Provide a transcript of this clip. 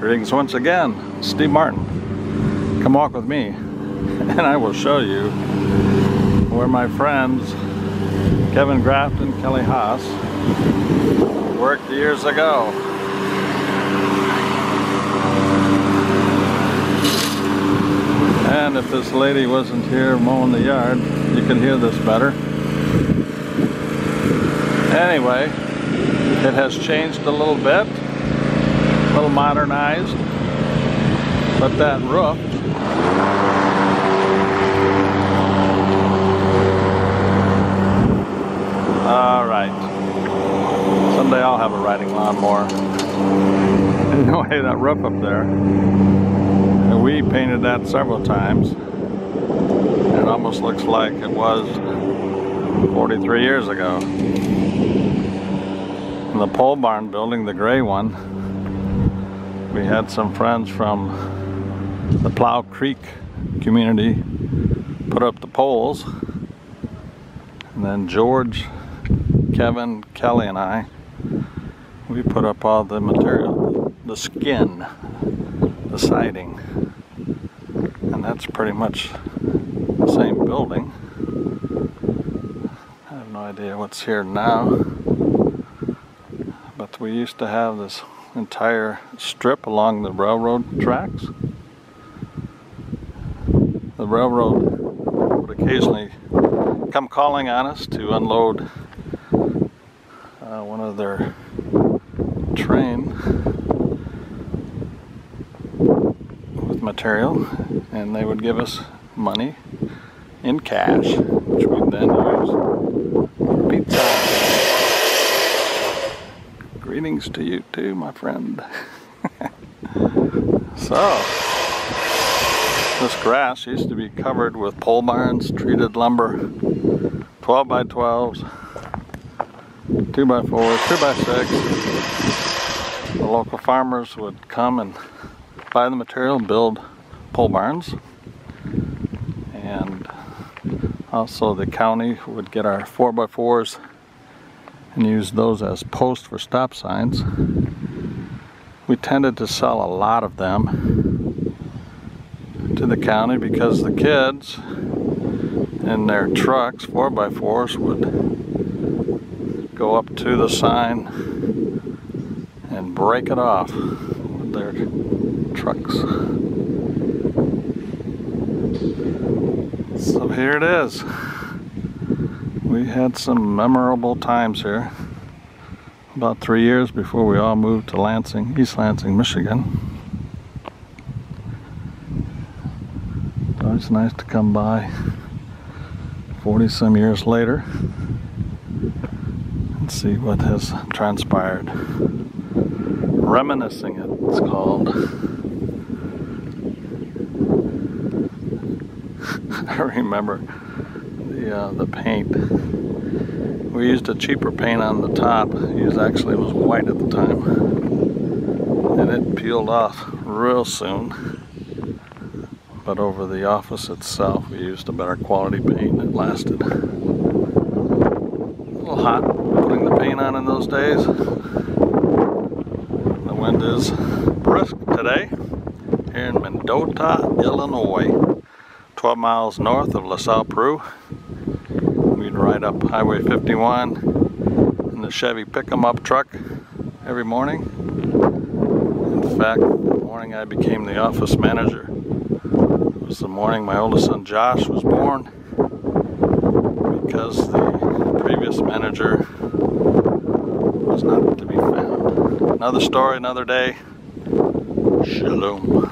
Greetings once again, Steve Martin. Come walk with me and I will show you where my friends Kevin Graft and Kelly Haas worked years ago. And if this lady wasn't here mowing the yard, you could hear this better. Anyway, it has changed a little bit, a little modernized, but that roof alright, someday I'll have a riding lawnmower. Anyway, that roof up there, and we painted that several times. It almost looks like it was 43 years ago. In the pole barn building, the gray one, we had some friends from the Plow Creek community put up the poles, and then George, Kevin, Kelly, and I, we put up all the material, the skin, the siding, and that's pretty much the same building. I have no idea what's here now, but we used to have this entire strip along the railroad tracks. The railroad would occasionally come calling on us to unload one of their train with material, and they would give us money in cash, which we'd then use for pizza. Greetings to you too, my friend. So, this grass used to be covered with pole barns, treated lumber, 12 by 12s, 2 by 4s, 2 by 6. The local farmers would come and buy the material and build pole barns. And also the county would get our 4 by 4s and use those as posts for stop signs. We tended to sell a lot of them to the county because the kids in their trucks, 4 by 4s, would go up to the sign and break it off with their trucks. So here it is. We had some memorable times here. About 3 years before we all moved to Lansing, East Lansing, Michigan. So it's nice to come by 40-some years later and see what has transpired. Reminiscing, it's called. I remember the paint. We used a cheaper paint on the top. It actually was white at the time, and it peeled off real soon. But over the office itself, we used a better quality paint. It lasted. A little hot putting the paint on in those days. The wind is brisk today here in Mendota, Illinois, 12 miles north of LaSalle, Peru. We'd ride up Highway 51 in the Chevy pick-em-up truck every morning. In fact, the morning I became the office manager, it was the morning my oldest son Josh was born, because the previous manager was not to be found. Another story, another day. Shalom.